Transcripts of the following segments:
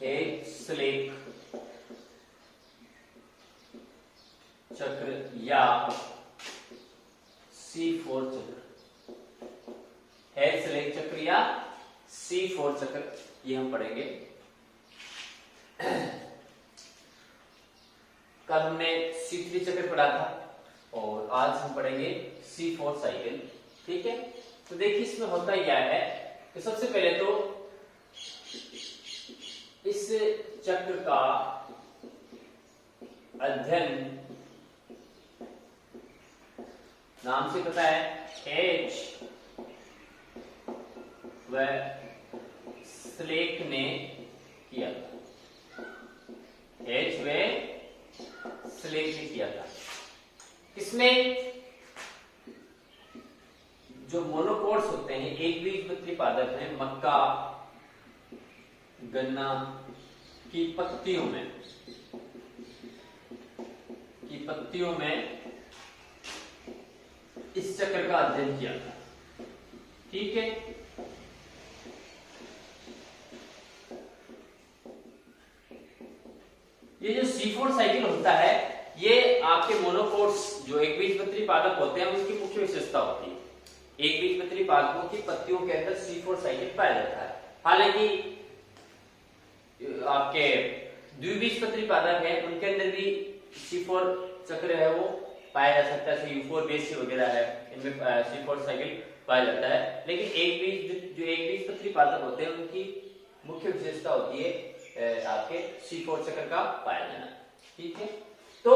एक स्लेक चक्र या C4 चक्र, हेज स्लेक चक्र या C4 चक्र, ये हम पढ़ेंगे। कल हमने C3 चक्र पढ़ा था और आज हम पढ़ेंगे C4 साइकिल। ठीक है, तो देखिए इसमें होता क्या है कि सबसे पहले तो इस चक्र का अध्ययन नाम से पता है एच व स्लेक ने किया था। एच व स्लेक ने किया था। इसमें जो मोनोकोट्स होते हैं, एक बीजपत्री पादप हैं, मक्का गन्ना की पत्तियों में इस चक्र का अध्ययन किया था। ठीक है, ये जो C4 साइकिल होता है, ये आपके मोनोकोट्स जो एक बीजपत्री पादप होते हैं उनकी मुख्य विशेषता होती है। एक बीजपत्री पादपों की पत्तियों के अंदर C4 साइकिल पाया जाता है। हालांकि आपके द्विबीजपत्री पादप है उनके अंदर भी C4 चक्र है वो पाया जा सकता है, U4 बेस वगैरह है, इनमें C4 साइकिल पाया जाता है। लेकिन एक बीजपत्री पादप होते हैं उनकी मुख्य विशेषता होती है आपके C4 चक्र का पाया जाना। ठीक है, तो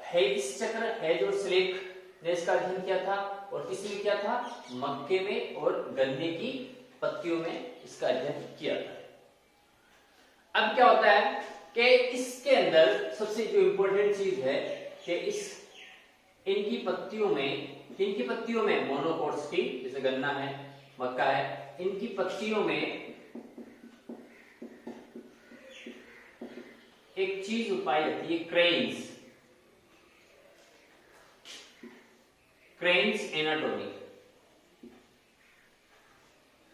हेज चक्र, हेज और स्लेक ने इसका अध्ययन किया था और किसने किया था? मक्के में और गन्ने की पत्तियों में इसका अध्ययन किया था। अब क्या होता है कि इसके अंदर सबसे जो इंपॉर्टेंट चीज है कि इनकी पत्तियों में मोनोकोट्स की, जैसे गन्ना है, मक्का है, इनकी पत्तियों में एक चीज पाई जाती है, क्रेन्स एनाटोमी,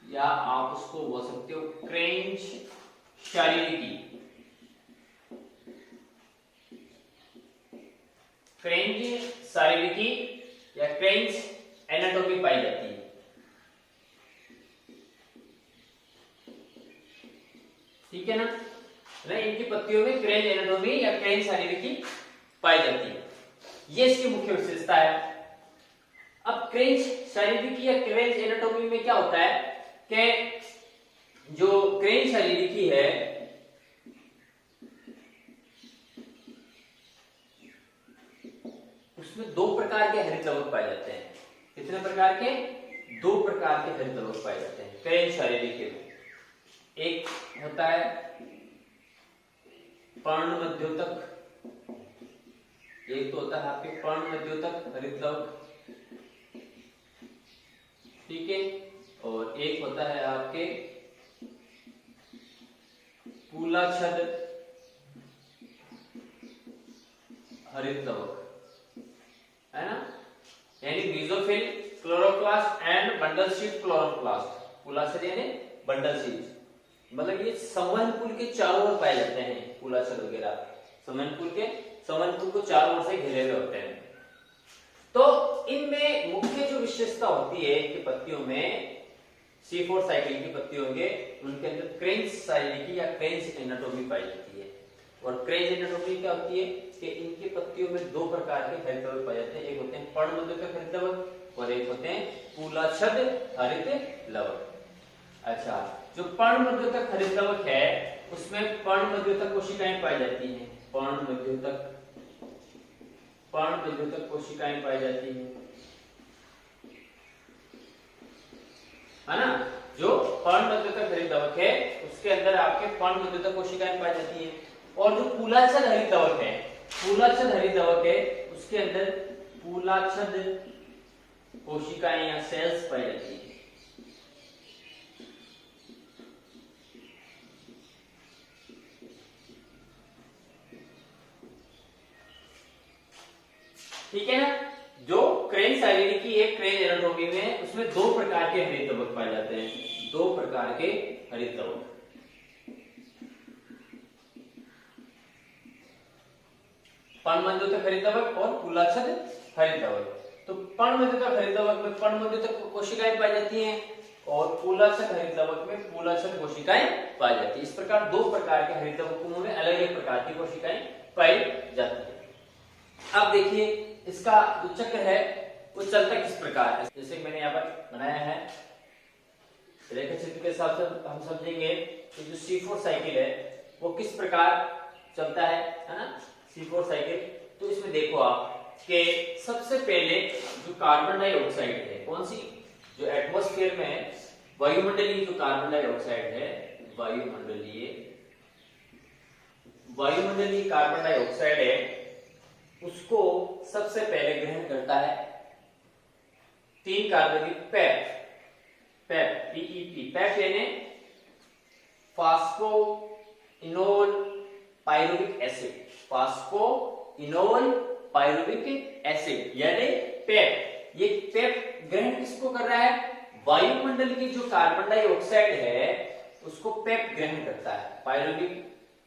या आप उसको बोल सकते हो क्रेन्स शारीरिकी। क्रेन्स शारीरिकी या क्रेन्स एनाटोमी पाई जाती है। ठीक है ना, इनकी पत्तियों में क्रेन्स एनाटोमी या क्रेन्स शारीरिकी पाई जाती है, ये इसकी मुख्य विशेषता है। अब क्रेन्स शारीरिकी या क्रेन्स एनाटोमी में क्या होता है कि जो क्रेन्स शारीरिकी है उसमें दो प्रकार के हरित लवक पाए जाते हैं। कितने प्रकार के? दो प्रकार के हरित लवक पाए जाते हैं क्रेन्स शारीरिकी में। एक होता है पर्ण मध्योतक, एक तो होता है आपके पर्ण मध्योतक हरित लवक। ठीक है, और एक होता है आपके पूलाछद हरित लवक, है ना, यानी बीजोफिल, chloroplast and bundle sheath chloroplast. पूलाछद यानी बंडल शीट, मतलब ये संवहनकुल के चारों ओर पाए जाते हैं। पूलाछद वगैरह संवहनकुल को चारों ओर से घेरे हुए होते हैं। तो इनमें मुख्य जो विशेषता होती है कि पत्तियों में C4 साइकिल की पत्ती होंगे, उनके अंदर क्रेन्स शारीरिकी या क्रेन्स एनाटोमी पाई जाती है। और क्रेन्स एनाटोमी क्या होती है कि इनकी पत्तियों में दो प्रकार के हरित लवक पाए जाते हैं। एक होते हैं पर्ण मध्योतक हरित लवक और एक होते हैं पूलाछद हरित लवक। अच्छा, जो पर्ण मध्योतक हरित लवक है उसमें पर्ण मध्योतक कोशिकाएं पाई जाती हैं। पर्ण मध्योतक कोशिकाएं पाई जाती हैं, है ना। जो पर्ण मध्योतक हरित लवक है उसके अंदर आपके पर्ण मध्योतक कोशिकाएं पाई जाती हैं। और जो पूलाछद हरित लवक है उसके अंदर पूलाछद कोशिकाएं या सेल्स पाई जाती है। ठीक है ना, जो क्रेन्स शारीरिकी एक क्रेन्स एनाटोमी में उसमें दो प्रकार के हरित लवक पाए जाते हैं। दो प्रकार के हरित लवक, पर्णमध्योतक हरितद्रवक और पुलाछद हरितद्रवक। तो पर्णमध्योतक हरितद्रवक में पर्णमध्योतक कोशिकाएं पाई जाती हैं और पुलाछद हरितद्रवक में पुलाछद कोशिकाएं पाई जाती है। इस प्रकार दो प्रकार के हरितद्रवकों में अलग अलग प्रकार की कोशिकाएं पाई जाती है। अब देखिए इसका जो चक्र है वो चलता किस प्रकार है। जैसे मैंने यहाँ पर बनाया है रेखा चित्र के हिसाब से हम समझेंगे कि जो C4 साइकिल है वो किस प्रकार चलता है ना, C4 साइकिल। तो इसमें देखो आप कि सबसे पहले जो कार्बन डाइऑक्साइड है, कौन सी, जो एटमॉस्फेयर में है, वायुमंडलीय जो कार्बन डाइऑक्साइड है, वायुमंडलीय कार्बन डाइऑक्साइड है, उसको सबसे पहले ग्रहण करता है 3 कार्बनिक पैप PEP, पैप यानी phospho enol pyruvic acid, phosphoenol pyruvic acid यानी पेप। ये पेप ग्रहण किसको कर रहा है, वायुमंडल की जो कार्बन डाइऑक्साइड है उसको पेप ग्रहण करता है, पायरुविक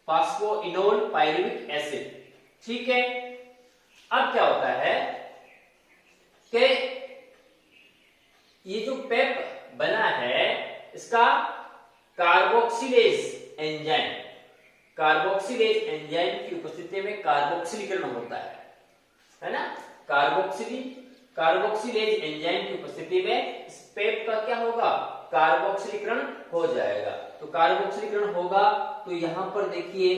फास्फोइनोल पायरुविक एसिड। ठीक है, अब क्या होता है कि ये जो पेप बना है इसका कार्बोक्सिलेज एंजाइम की उपस्थिति में कार्बोक्सिलीकरण होता है ना। कार्बोक्सिलेज एंजाइम की उपस्थिति में इस पेप का क्या होगा, कार्बोक्सिलीकरण हो जाएगा। तो कार्बोक्सिलीकरण होगा तो यहां पर देखिए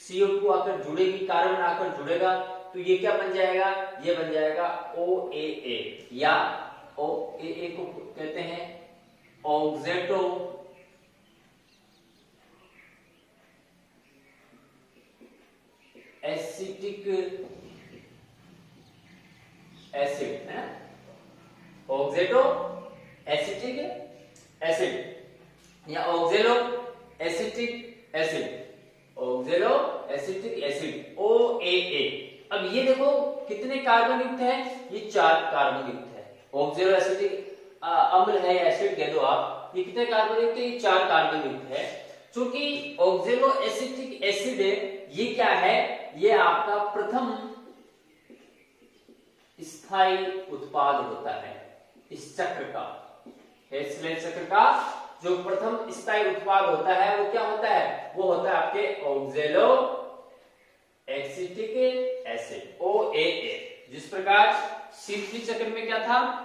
CO2 आकर जुड़ेगी, कार्बन आकर जुड़ेगा, तो ये क्या बन जाएगा, ये बन जाएगा OAA, या OAA को कहते हैं ऑक्जेटो एसिटिक एसिड है, ऑक्जेटो एसिटिक एसिड या ऑक्जेलो एसिटिक एसिड OAA। अब ये देखो कितने कार्बन युक्त है, ये 4 कार्बन युक्त है। ऑक्जेलो एसिटिक अम्ल है, एसिड कह दो आप, ये कितने कार्बन युक्त है, ये 4 कार्बन युक्त है। चूंकि ऑक्जेलो एसिटिक एसिड ये क्या है, ये आपका प्रथम स्थायी उत्पाद होता है इस चक्र का, हेल्सलेट चक्र का जो प्रथम स्थायी उत्पाद होता है वो क्या होता है, वो होता है आपके ऑक्जेलो एसिटिक एसिड OAA। जिस प्रकार C3 चक्र में क्या था,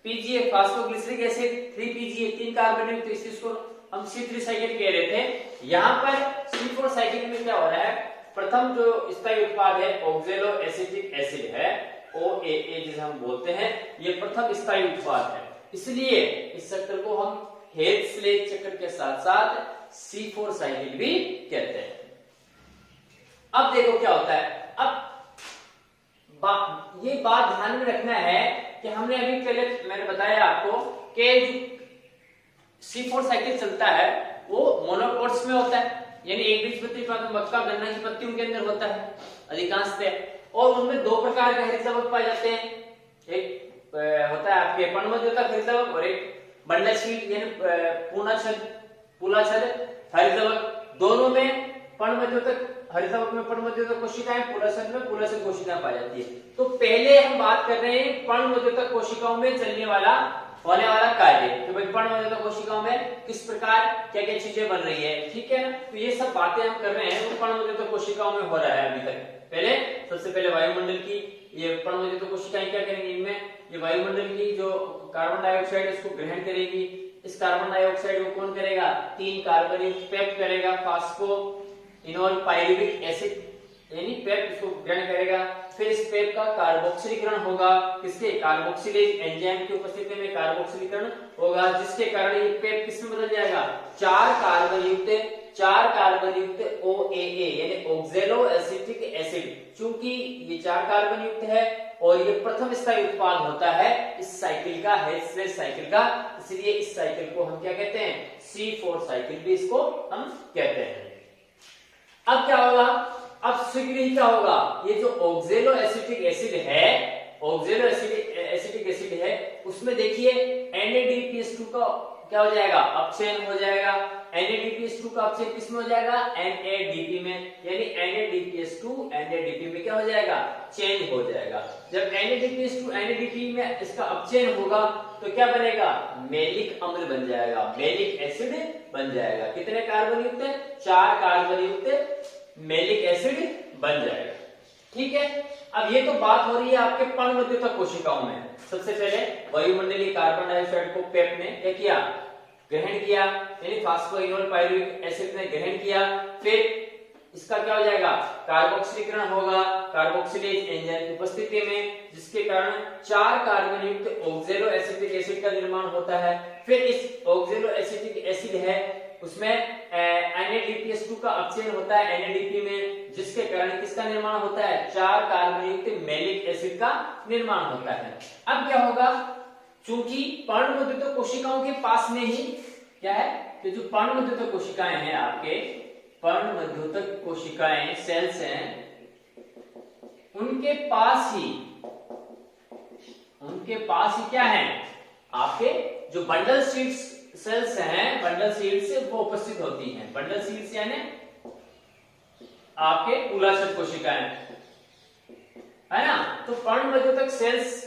PGF phosphoglyceric acid 3PGA 3 carbon युक्त, इसको हम C3 साइकिल कह रहे थे। यहां पर C4 साइकिल में क्या हो रहा है, प्रथम जो स्थायी उत्पाद है ऑक्जेलो एसिटिक एसिड है OAA जिसे हम बोलते हैं, ये प्रथम स्थायी उत्पाद है, इसलिए इस चक्र को हम हेल्सलेट चक्र के साथ साथ C4 साइकिल भी कहते हैं। अब देखो क्या होता है, अब ये बात ध्यान में रखना है कि हमने अभी पहले मैंने बताया आपको कि C4 साइकिल चलता है वो मोनोकोट्स में होता है, यानी एक बीजपत्री मक्का गन्ना की पत्तियों के अंदर होता है अधिकांशतः, और उनमें 2 प्रकार के हरितद्रवक पाए जाते हैं, एक होता है आपके पर्णमध्योतक हरितद्रवक और एक बंडल शीट यानी पुलाछद हरितद्रवक। दोनों में पर्णमध्योतक हरितद्रवक में पर्णमध्योतक कोशिकाएं, पुलाछद में पुलाछद कोशिकाएं पाई जाती है। तो पहले हम बात कर रहे हैं पर्णमध्योतक कोशिकाओं में होने वाला कार्य, तो भाई पर्णमध्योतक कोशिकाओं में किस प्रकार क्या क्या चीजें बन रही है, ठीक है ना। तो ये सब बातें हम कर रहे हैं वो पर्णमध्योतक कोशिकाओं में हो रहा है अभी तक। पहले सबसे पहले वायुमंडल की ये पर्णमध्योतक कोशिकाएं क्या करेंगी, इनमें ये वायुमंडल की जो कार्बन डाइऑक्साइड इसको ग्रहण करेगी। इस कार्बन डाइऑक्साइड को कौन करेगा, 3 कार्बन युक्त पेप करेगा, फास्फोइनोल पायरुविक एसिड यानी पेप इसको ग्रहण करेगा। फिर इस पेप का कार्बोक्सिलीकरण होगा, किसके, कार्बोक्सिलेज एंजाइम की उपस्थिति में कार्बोक्सिलीकरण होगा, जिसके कारण ये पेप किसमें बदल जाएगा, 4 कार्बन युक्त OAA यानी ऑक्जेलो एसिटिक एसिड। चूंकि ये 4 कार्बन युक्त है और ये प्रथम स्थायी उत्पाद होता है इस साइकिल का, हेल्सलेट साइकिल का, इसलिए इस साइकिल को हम क्या कहते हैं, C4 साइकिल भी इसको हम कहते हैं। अब क्या होगा, अब शीघ्र ही क्या होगा, ये जो ऑक्जेलो एसिटिक एसिड है उसमें देखिए NADPH2 का क्या हो जाएगा, अपचयन हो जाएगा। NADPH2 का अपचयन किसमें हो जाएगा, NADP में, यानी NADPH2 NADP में क्या हो जाएगा, चेंज हो जाएगा। जब NADPH2 NADP में इसका अपचयन होगा तो क्या बनेगा, मैलिक अम्ल बन जाएगा, मैलिक एसिड बन जाएगा। कितने कार्बन युक्त है, 4 कार्बन युक्त मैलिक एसिड बन जाएगा। ठीक है, अब ये तो बात हो रही है आपके पर्णमध्युतक कोशिकाओं में। सबसे पहले वायुमंडलीय कार्बन डाइऑक्साइड को पेप ने क्या किया, ग्रहण किया, यानी फास्फोइनोल पायरुविक एसिड ने ग्रहण किया। फिर इसका क्या हो जाएगा, कार्बोक्सिलीकरण होगा कार्बोक्सिलेज एंजाइम की उपस्थिति में, जिसके कारण 4 कार्बन युक्त ऑक्सैलो एसिटिक एसिड का निर्माण होता है। फिर इस ऑक्सैलो एसिटिक एसिड है उसमें NADPH2 का अपचयन होता है NADP में, जिसके कारण किसका निर्माण होता है, 4 कार्बन युक्त मैलिक एसिड का निर्माण होता है। अब क्या होगा, चूंकि पर्णमध्युतक कोशिकाओं के पास में ही क्या है कि जो पर्णमध्युतक कोशिकाएं हैं आपके, पर्णमध्युतक कोशिकाएं सेल्स हैं, उनके पास ही क्या है आपके जो बंडल शीट्स सेल्स हैं, बंडल शीट्स वो उपस्थित होती हैं। बंडल शीट्स यानी आपके मूलाक्षर कोशिकाएं, है ना। तो पर्णमध्युतक सेल्स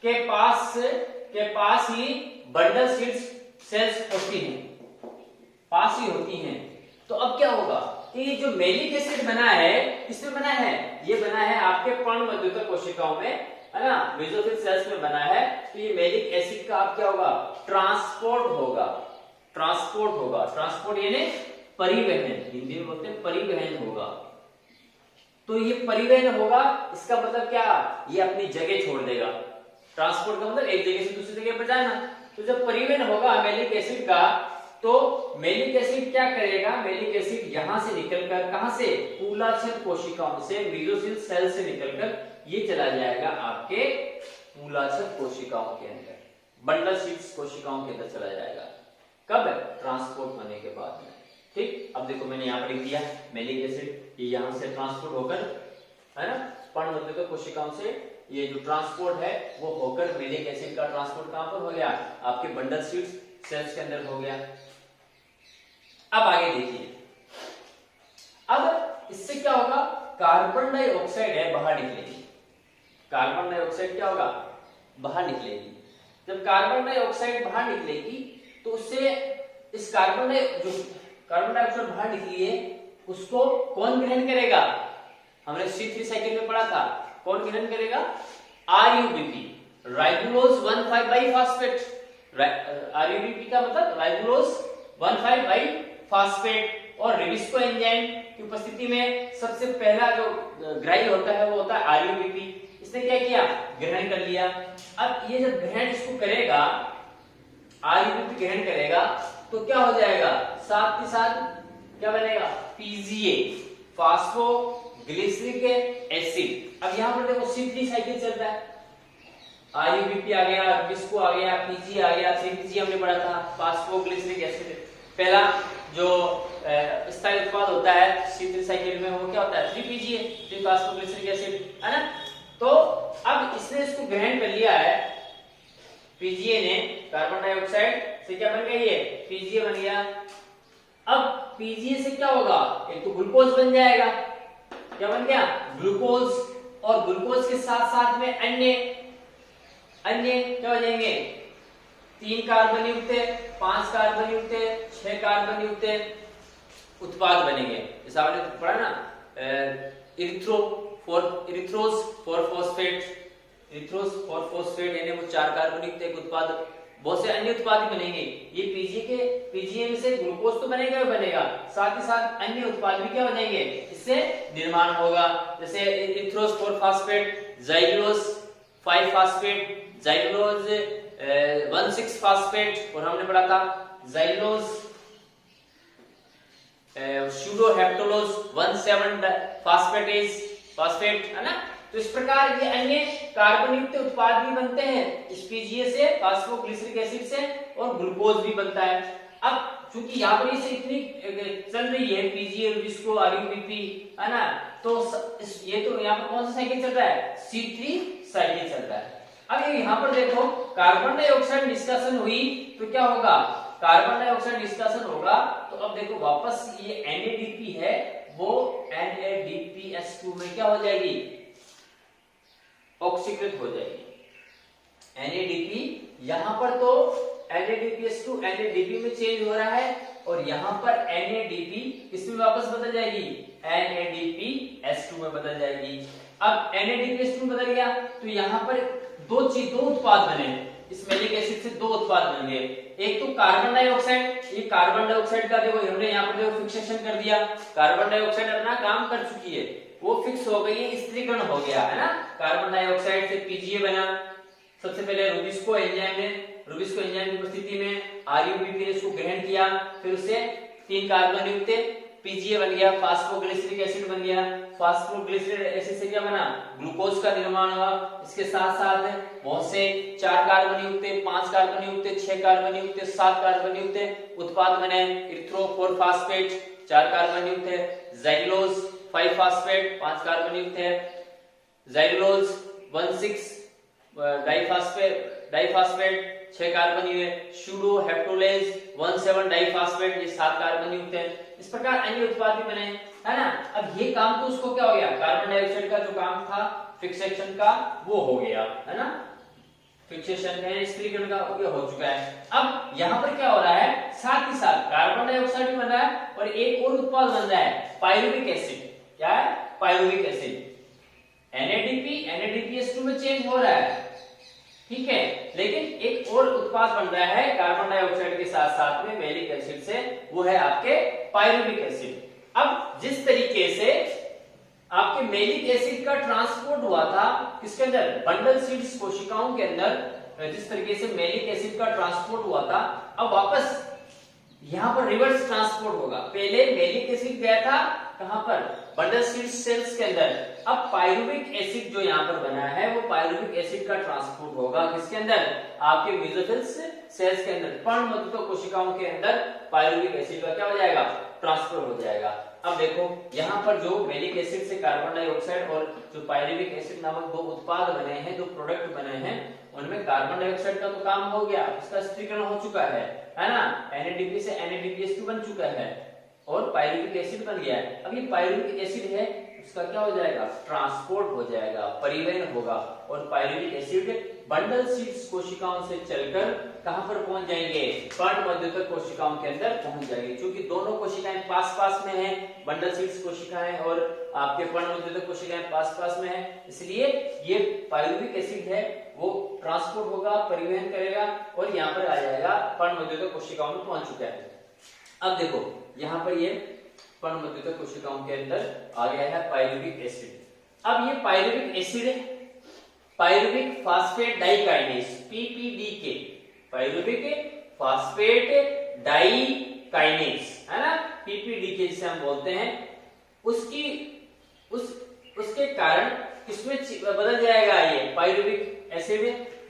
के पास ही बंडल शीट्स सेल्स होती हैं, पास ही होती हैं। तो अब क्या होगा कि ये जो मैलिक एसिड बना है, किसमें बना है, ये बना है आपके पर्णमध्युतक कोशिकाओं में, है ना, बेसोफिल सेल्स में बना है। तो ये मैलिक एसिड का अब क्या होगा, ट्रांसपोर्ट होगा। ट्रांसपोर्ट यानी परिवहन, हिंदी में बोलते हैं परिवहन होगा। तो ये परिवहन होगा, इसका मतलब क्या, ये अपनी जगह छोड़ देगा। ट्रांसपोर्ट का मतलब एक जगह से दूसरी जगह पर जाना। तो जब परिवहन होगा मैलिक एसिड का, तो मैलिक एसिड क्या करेगा, मैलिक एसिड यहां से निकलकर, कहां से, मूलाक्षर कोशिकाओं से, मेसोफिल सेल से निकलकर ये चला जाएगा आपके मूलाक्षर कोशिकाओं के अंदर, बंडल शीट्स कोशिकाओं के अंदर चला जाएगा। कब, ट्रांसपोर्ट होने के बाद में। ठीक, अब देखो मैंने यहाँ पर लिख दिया मैलिक एसिड, ये यहाँ से ट्रांसपोर्ट होकर, है ना, पर्णमध्युतक कोशिकाओं से ये जो ट्रांसपोर्ट है वो होकर मैलिक एसिड का ट्रांसपोर्ट कहां पर हो गया, आपके बंडल शीट्स सेल्स के अंदर हो गया। अब आगे देखिए, अब इससे क्या होगा, कार्बन डाइऑक्साइड है बाहर निकलेगी। कार्बन डाइऑक्साइड क्या होगा, बाहर निकलेगी। जब कार्बन डाइऑक्साइड बाहर निकलेगी तो उससे इस कार्बन डाइऑक्साइड बाहर निकली है, उसको कौन ग्रहण करेगा, हमने C3 साइकिल में पढ़ा था, कौन ग्रहण करेगा, RUBP, राइबोलोज 1,5 बाइफॉस्फेट। RUBP का मतलब राइबोलोज 1,5 बाइफॉस्फेट, और रिबिस्को एंजाइम की उपस्थिति में सबसे पहला जो ग्राही होता है वो होता है RUBP। इसने क्या किया, ग्रहण कर लिया। अब ये जब ग्रहण इसको करेगा, RUBP ग्रहण करेगा, तो क्या हो जाएगा, साथ ही साथ क्या बनेगा, PGA, फास्फोग्लिसरिक एसिड। अब यहाँ पर देखो C3 साइकिल चल रहा है, RUBP आ गया, रिबिस्को आ गया, PGA आ गया, 3PG हमने पढ़ा था, फास्फोग्लिसरिक एसिड। पहला जो स्थायी उत्पाद होता है C3 साइकिल में वो क्या होता है, 3PGA, 3-फास्फोग्लिसरिक एसिड, है ना। तो अब इसने इसको ग्रहण कर लिया है, PGA ने, कार्बन डाइऑक्साइड से क्या बन गया, ये PGA बन गया। अब PGA से क्या होगा, एक तो ग्लूकोज बन जाएगा, क्या बन गया, ग्लूकोज, और ग्लूकोज के साथ साथ में अन्य क्या हो जाएंगे, 3 कार्बन युक्त, 5 कार्बन युक्त, 6 कार्बन युक्त उत्पाद बनेंगे। जैसा आपने पढ़ा ना, इरिथ्रोस 4-फॉस्फेट, यानी वो 4 कार्बन युक्त एक उत्पाद, बहुत से अन्य उत्पाद भी बनेंगे। ये PGA में से ग्लूकोज तो बनेगा ही बनेगा, साथ ही साथ अन्य उत्पाद भी क्या हो जाएंगे, इससे निर्माण होगा। जैसे इरिथ्रोस 4-फॉस्फेट, जाइलोज 5-फॉस्फेट, जाइलोज 1,6-फॉस्फेट, और हमने पढ़ा था जाइलोज स्यूडोहेप्टोलोज 1,7-फॉस्फेट, है ना। तो इस प्रकार ये अन्य कार्बन युक्त उत्पाद भी बनते हैं इस PGA से, फास्फोग्लिसरिक एसिड से, और ग्लूकोज भी बनता है। अब चूंकि यहाँ पर इसे इतनी चल रही है PGA, रिबिस्को, RUBP, है ना, तो ये तो यहाँ पर कौन सा साइकिल चल रहा है, C3 साइकिल चल रहा है। अब यहाँ पर देखो कार्बन डाइऑक्साइड निष्कासन हुई तो क्या होगा, कार्बन डाइऑक्साइड निष्कासन होगा तो अब देखो वापस ये NADP है वो NADPH2 में क्या हो जाएगी, ऑक्सीकृत हो जाएगी। NADP यहां पर तो NADPH2 NADP में चेंज हो रहा है और यहां पर NADP किसमें वापस बदल जाएगी, NADPH2 में बदल जाएगी। अब NADPH2 में बदल गया तो यहां पर दो उत्पाद बने, इस मैलिक एसिड से दो उत्पाद बन गए। एक तो कार्बन डाइऑक्साइड, ये कार्बन डाइऑक्साइड का देखो हमने यहाँ पर देखो फिक्सेशन कर दिया, कार्बन डाइऑक्साइड अपना काम कर चुकी है, वो फिक्स हो गई है, स्त्रीकरण हो गया है ना। कार्बन डाइऑक्साइड से PGA बना, सबसे पहले रुबिस्को एंजाइम ने, रुबिस्को एंजाइम की उपस्थिति में RUBP ने इसको ग्रहण किया, फिर उससे 3 कार्बन युक्त PGA बन गया, फास्फोग्लिसरिक एसिड बन गया। फास्फोग्लिसरिक एसिड से क्या बना, ग्लूकोज का निर्माण हुआ। इसके साथ साथ बहुत से 4 कार्बन युक्त, 5 कार्बन युक्त, 6 कार्बन युक्त, 7 कार्बन युक्त उत्पाद बने। इरिथ्रो 4 फास्फेट 4 कार्बन युक्त है, ज़ाइलोज 5 फास्फेट 5 कार्बन युक्त है, ज़ाइलोज 1,6 डाइफास्फेट 6 कार्बन युक्त है, सूडो हेप्टोलेज 1,7 डाइफास्फेट ये 7 कार्बन युक्त है। इस प्रकार अन्य उत्पाद भी बने, है ना। अब ये काम तो उसको क्या हो गया, कार्बन डाइऑक्साइड का जो काम था फिक्सेशन का वो हो गया, है ना, फिक्सेशन का स्त्रीकरण का ये हो चुका है। अब यहाँ पर क्या हो रहा है, साथ ही साथ कार्बन डाइऑक्साइड भी बन रहा है और एक और उत्पाद बन रहा है पायरुविक एसिड। क्या है, पायरुविक एसिड। NADPH2 में चेंज हो रहा है, ठीक है, लेकिन एक और उत्पाद बन रहा है कार्बन डाइऑक्साइड के साथ साथ में मैलिक एसिड से, वो है आपके पायरुविक एसिड। अब जिस तरीके से आपके मैलिक एसिड का ट्रांसपोर्ट हुआ था किसके अंदर, बंडल सीड्स कोशिकाओं के अंदर, जिस तरीके से मैलिक एसिड का ट्रांसपोर्ट हुआ था, अब वापस यहां पर रिवर्स ट्रांसपोर्ट होगा। पहले मैलिक एसिड गया था कहां पर, बंडल सीड सेल्स के अंदर। अब पायरुविक एसिड जो यहां पर बना है वो पायरुविक एसिड का ट्रांसपोर्ट होगा किसके अंदर, आपके मेसोफिल सेल्स के अंदर, पर्णमधुकर कोशिकाओं के अंदर पायरुविक एसिड का क्या हो जाएगा, ट्रांसफर हो जाएगा। अब देखो यहाँ पर जो मैलिक एसिड से कार्बन डाइऑक्साइड और जो पायरुविक एसिड नामक 2 उत्पाद बने हैं, 2 प्रोडक्ट बने हैं, उनमें कार्बन डाइऑक्साइड का तो काम हो गया, उसका स्त्रीकरण हो चुका है ना, NADP से NADPH2 बन चुका है और पायरुविक एसिड बन गया है। अब ये पायरुविक एसिड है, उसका क्या हो जाएगा, ट्रांसपोर्ट हो जाएगा, परिवहन होगा और पायरुविक एसिड बंडल सीड्स कोशिकाओं से चलकर कहां पर पहुंच जाएंगे, पर्णमधुकर कोशिकाओं के अंदर पहुंच जाएंगे। क्योंकि दोनों कोशिकाएं पास-पास में हैं, बंडल सीड्स कोशिकाएं और आपके पर्णमधुकर कोशिकाएं पास-पास में हैं, इसलिए ये पायरुविक एसिड है वो ट्रांसपोर्ट होगा, परिवहन करेगा और यहाँ पर आ जाएगा, पर्णमधुकर कोशिकाओं में पहुंच चुका है। अब देखो यहाँ पर ये पर्णमधुकर कोशिकाओं के अंदर आ गया है पायरुविक एसिड। अब ये pyruvic acid pyruvic phosphate dikinase PPDK, pyruvic phosphate dikinase, है ना, PPDK जिसे हम बोलते हैं, उसके कारण किसमें बदल जाएगा, ये पायरुविक एसिड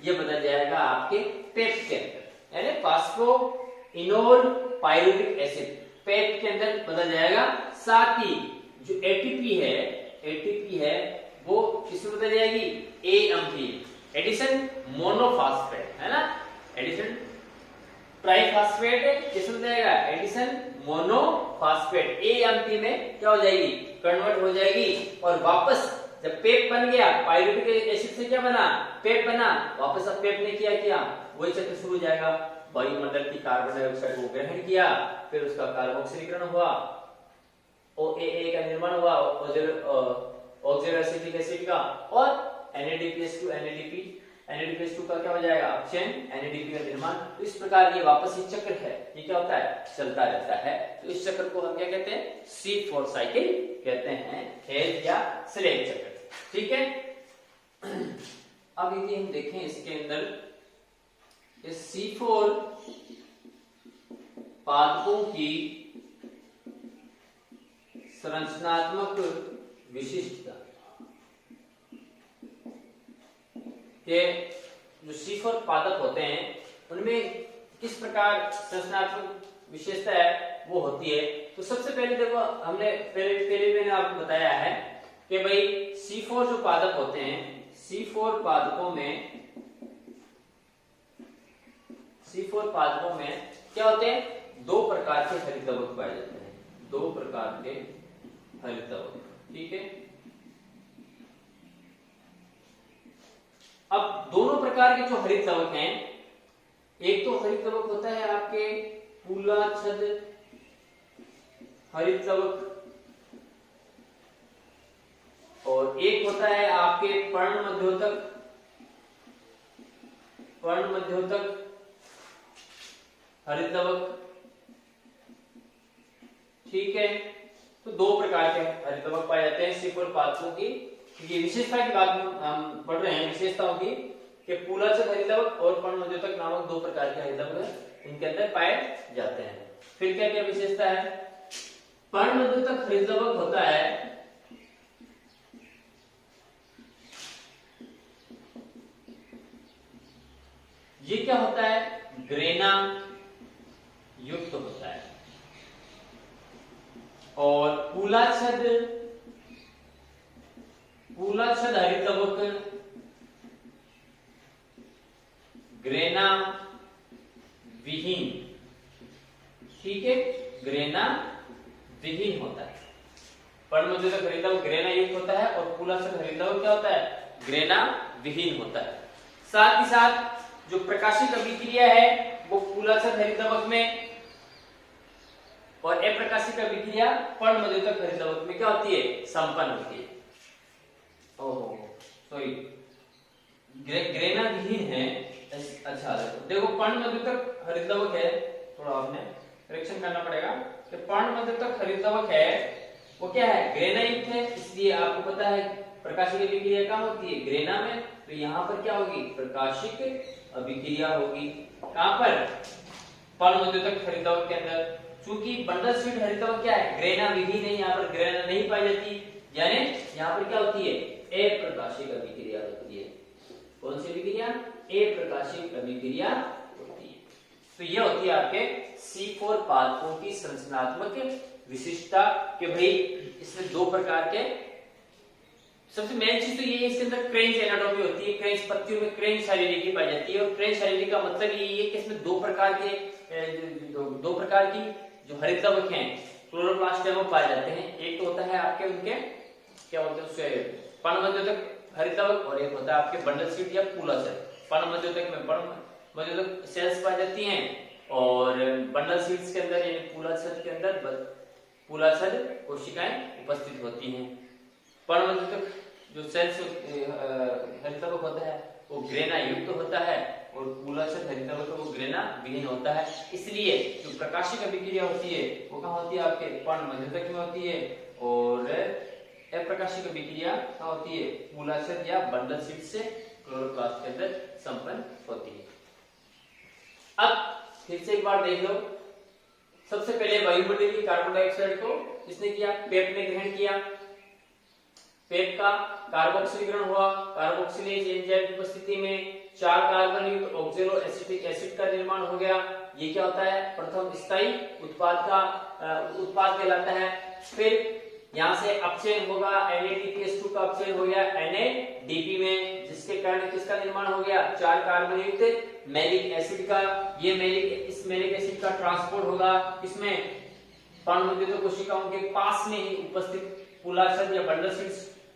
ये बदल जाएगा आपके पेप्ट के अंदर, यानी फास्फोइनोल पायरुविक एसिड पेप्ट के अंदर बदल जाएगा। साथ ही जो ATP है वो किसमें बदल जाएगी, AMP, एडिशन मोनोफास्फेट, है ना, एडिशन ट्राइफास्फेट किसमें जाएगा, एडिशन मोनोफास्फेट AMP में क्या हो जाएगी, कन्वर्ट हो जाएगी। और वापस जब पेप बन गया, पायरुविक एसिड से क्या बना, पेप बना, वापस अब पेप ने क्या वही चक्र शुरू हो जाएगा। वायुमंडल की कार्बन डाइऑक्साइड को ग्रहण किया, फिर उसका कार्बोक्सीकरण हुआ, OAA का निर्माण हुआ, ऑक्सैलोएसिटिक एसिड का, और NADPH2 का क्या हो जाएगा, ऑक्सीजन NADP का निर्माण। तो इस प्रकार ये वापस ये चक्र है, ये क्या होता है, चलता रहता है। तो इस चक्र को हम क्या कहते हैं, C4 साइकिल कहते हैं, हेज या स्लेज चक्र, ठीक है। अब यदि हम देखें इसके अंदर इस C4 पादपों की संरचनात्मक विशिष्टता के, जो C4 पादप होते हैं उनमें किस प्रकार संरचनात्मक विशेषता है वो होती है। तो सबसे पहले देखो हमने पहले मैंने आपको बताया है कि भाई C4 जो पादप होते हैं, C4 पादपों में क्या होते हैं? दो प्रकार के हरितवक पाए जाते हैं, दो प्रकार के हरितवक। ठीक है, अब दोनों प्रकार के जो हरितवक हैं, एक तो हरितवक होता है आपके पुलाछद हरितवक, और एक होता है आपके पर्णमध्योतक हरितवक। ठीक है, तो दो प्रकार के हरितवक पाए जाते हैं सिर्फ और पादपों की। ये विशेषता की बात हम पढ़ रहे हैं, विशेषताओं की, कि पुलाछद हरितवक और पर्णमध्योतक नामक दो प्रकार के हरितवक इनके अंदर पाए जाते हैं। फिर क्या क्या विशेषता है? पर्णमध्योतक हरितवक होता है ये क्या होता है? ग्रेना युक्त होता है। और पुलाछद हरितवक ग्रेना विहीन। ठीक है, ग्रेना विहीन होता है। पर्णमध्योतक हरितवक ग्रेना युक्त होता है और पुलाछद हरितवक क्या होता है? ग्रेना विहीन होता है। साथ ही साथ जो प्रकाशिक अभिक्रिया है वो पुलाछद हरितवक में और अप्रकाशिक अभिक्रिया पर्णमध्योतक हरितवक में क्या होती है? संपन्न होती है। ओहो सॉरी, ग्रेना विहीन है। अच्छा देखो, पर्णमध्योतक हरितवक है, थोड़ा आपने करेक्शन करना पड़ेगा कि पर्णमध्योतक हरितवक है वो क्या है? ग्रेना युक्त है। इसलिए आपको पता है प्रकाशिक अभिक्रिया कहाँ होती है? ग्रेना में। तो यहाँ पर क्या होगी? प्रकाशिक अभिक्रिया होगी। कहां पर? पर्णमध्योतक हरितवक के अंदर। चूंकि बंडल स्वीट हरितवक क्या है? ग्रेना विहीन है, यहाँ पर ग्रेना नहीं पाई जाती, यानी यहाँ पर क्या होती है? अप्रकाशिक अभिक्रिया होती है। कौन सी अभिक्रिया? अप्रकाशिक अभिक्रिया होती है। तो यह होती है आपके C4 पादपों की संरचनात्मक विशिष्टता कि भाई इसमें दो प्रकार के। सबसे मेन चीज तो ये है, इसके अंदर क्रेंच एनाटॉमी होती है। क्रेंच पत्तियों में क्रेंच शारीरिकी पाई जाती है। और क्रेंच शारीरिकी का मतलब ये है कि इसमें दो प्रकार की जो हरितवक हैं क्लोरोप्लास्ट वो पाए जाते हैं। एक तो होता है आपके उनके क्या बोलते हैं उससे पर्णमध्योतक हरितवक, और एक होता है आपके बंडल सीट या पुलाछद। पर्णमध्योतक में पर्णमध्योतक सेल्स पाई जाती हैं और बंडल सीट्स के अंदर यानी पुलाछद के अंदर पुलाछद कोशिकाएं उपस्थित होती हैं। पर्णमध्योतक जो सेल्स हरितवक होता है वो ग्रेना युक्त होता है और पुलाछद हरितवक वो ग्रेना विहीन होता है। इसलिए जो प्रकाशिक अभिक्रिया होती है वो कहाँ होती है? आपके पर्णमध्योतक में होती है। और अप्रकाशिक अभिक्रिया कहाँ होती है? पुलाछद या बंडल सीट से क्लोरोप्लास्ट के अंदर संपन्न होती है। अब फिर से एक बार देख लो, सबसे पहले वायुमंडल की कार्बन डाइऑक्साइड को किसने किया? पेट ने ग्रहण किया। पेट का कार्बोक्सिलीकरण हुआ। कार्बोक्सिलेज एंजाइम की उपस्थिति में 4 कार्बन युक्त ऑक्सैलो एसिटिक एसिड का निर्माण हो गया। ये क्या होता है? प्रथम स्थायी उत्पाद कहलाता है। फिर यहां से अपचयन होगा, NADPH2 का अपचयन हो गया NADP में, जिसके कारण किसका निर्माण हो गया? 4 कार्बन युक्त मैलिक एसिड का। ये इस मैलिक एसिड का ट्रांसपोर्ट होगा इसमें पर्णमध्योतक कोशिकाओं के पास में ही उपस्थित पुलाछद या बंडल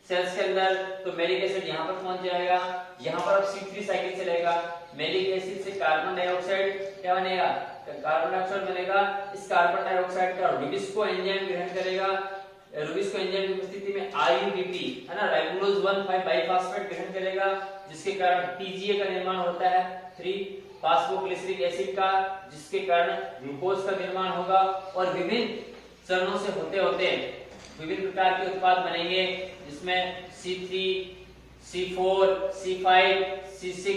सेल्स के अंदर। तो मैलिक एसिड यहाँ पर पहुंच जाएगा। यहाँ पर अब C3 साइकिल चलेगा। मैलिक एसिड से कार्बन डाइऑक्साइड क्या बनेगा? कार्बन डाइऑक्साइड बनेगा। इस कार्बन डाइऑक्साइड का रुबिस्को एंजाइम ग्रहण करेगा। रुबिस्को एंजाइम की उपस्थिति में RUBP है ना, राइबोलोज 1,5 बाइफॉस्फेट ग्रहण करेगा, जिसके कारण TGA का निर्माण होता है 3 फास्फोग्लिसरिक एसिड का, जिसके कारण ग्लूकोज का निर्माण होगा। और विभिन्न चरणों से होते होते विभिन्न प्रकार के उत्पाद बनेंगे, जिसमें C3, C4, C5, C6,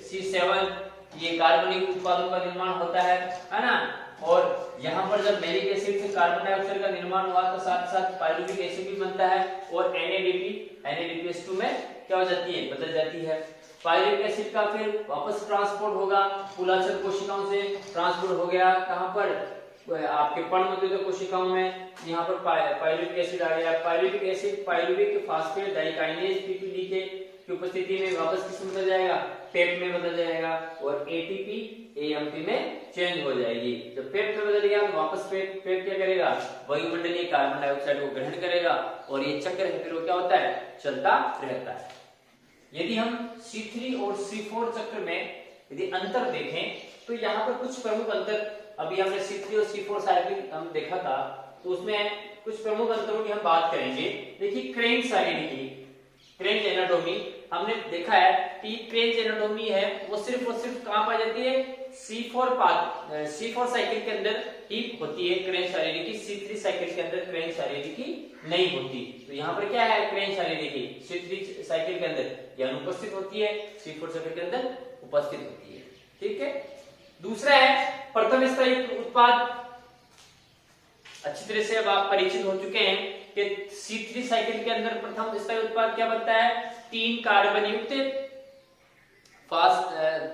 C7 ये कार्बनिक उत्पादों का निर्माण होता है ना। और यहाँ पर जब मैलिक एसिड से कार्बन डाइऑक्साइड का निर्माण हुआ तो साथ साथ पाइरुविक एसिड भी बनता है और NADPH2 में क्या हो जाती है? बदल जाती है। पाइरुविक एसिड का फिर वापस ट्रांसपोर्ट होगा, पुलाछद कोशिकाओं से ट्रांसपोर्ट हो गया कहाँ पर? आपके पर्णमध्योतक कोशिकाओं में। यहाँ पर पाइरुविक एसिड आ गया। Pyruvic acid pyruvic phosphate dikinase PPD की उपस्थिति में वापस किस में बदल जाएगा? पेप में बदल जाएगा। और ATP AMP में चेंज हो जाएगी। जब पेट पे बदल गया तो वापस पेट क्या करेगा, वायुमंडलीय कार्बन डाइऑक्साइड को ग्रहण करेगा और ये चक्र है फिर वो क्या होता है, चलता रहता है। यदि हम C3 और C4 चक्र में यदि अंतर देखें तो यहाँ पर कुछ प्रमुख अंतर, अभी हमने C3 और C4 साइकिल हम देखा था तो उसमें कुछ प्रमुख अंतरों की हम बात करेंगे। देखिए क्रेन शारीरिकी, क्रेन एनाटॉमी हमने देखा है कि क्रेन एनाटॉमी है वो सिर्फ कहां पाई जाती है, C4 साइकिल के अंदर ही होती है क्रेन शारीरिकी, C3 साइकिल के अंदर क्रेन शारीरिकी नहीं होती। तो यहाँ पर क्या है, क्रेन शारीरिकी C3 साइकिल के अंदर ये अनुपस्थित होती है, C4 साइकिल के अंदर उपस्थित होती है। ठीक है। दूसरा है प्रथम स्थायी उत्पाद। अच्छी तरह से अब आप परिचित हो चुके हैं कि C3 साइकिल के अंदर प्रथम स्थायी उत्पाद क्या बनता है, 3 कार्बन युक्त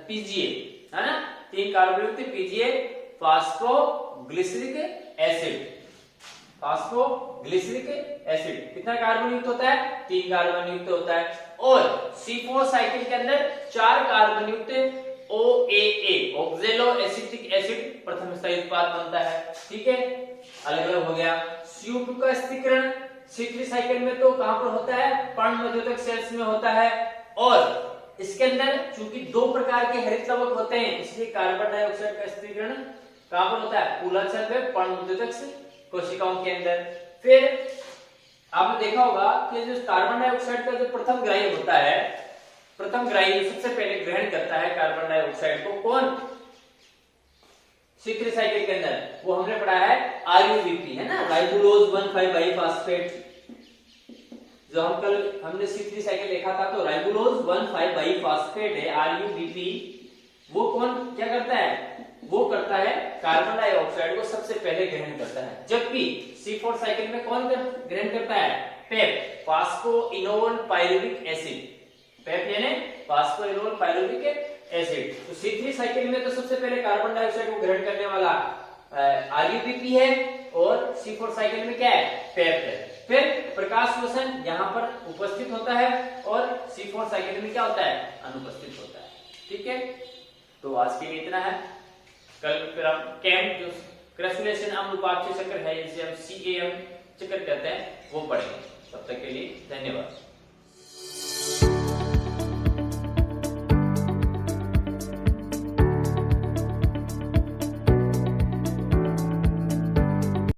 PGA, है ना, 3 कार्बन युक्त PGA phosphoglyceric acid. Phosphoglyceric acid कितना कार्बन युक्त होता है, 3 कार्बन युक्त होता है। और C4 साइकिल के अंदर 4 कार्बन युक्त OAA ऑक्जेलो एसिटिक एसिड प्रथम स्थायी उत्पाद बनता है। ठीक है, अलग अलग हो गया। CO2 का स्थिरीकरण C3 साइकिल में तो कहां पर होता है, पर्णमध्योतक सेल्स में होता है और इसके अंदर चूंकि 2 प्रकार के हरित लवक होते हैं इसलिए कार्बन डाइऑक्साइड का स्थिरीकरण कहां पर होता है, मूलाशय में पर्णमध्योतक कोशिकाओं के अंदर। फिर आपने देखा होगा कि जो कार्बन डाइऑक्साइड का जो प्रथम ग्राही होता है, प्रथम ग्राही सबसे पहले ग्रहण करता है कार्बन डाइऑक्साइड को, कौन, C3 साइकिल के अंदर, वो हमने पढ़ा है RUBP, है ना, राइबोलोज 1,5-बाइफास्फेट। जो हमने C3 साइकिल देखा था तो राइबोलोज 1,5-बाइफास्फेट है RUBP। वो कौन क्या करता है, वो करता है कार्बन डाइऑक्साइड को सबसे पहले ग्रहण करता है। जबकि C4 साइकिल में कौन ग्रहण करता है, पेप, फास्फोइनोल पाइरुविक एसिड। पेप यानी फास्फोइनोल पाइरुविक एसिड। तो C3 साइकिल में तो सबसे पहले कार्बन डाइऑक्साइड को ग्रहण करने वाला RUBP है और C4 साइकिल में क्या है, पेप है। फिर प्रकाश शोषण यहाँ पर उपस्थित होता है और C4 साइकिल में क्या होता है, अनुपस्थित होता है। ठीक है, तो आज के लिए इतना है। कल फिर हम कैम जो क्रैसुलेशन अम्ल उपापचय चक्र है जिसे हम CAM चक्र कहते हैं वो पढ़ेंगे। तब तक के लिए धन्यवाद।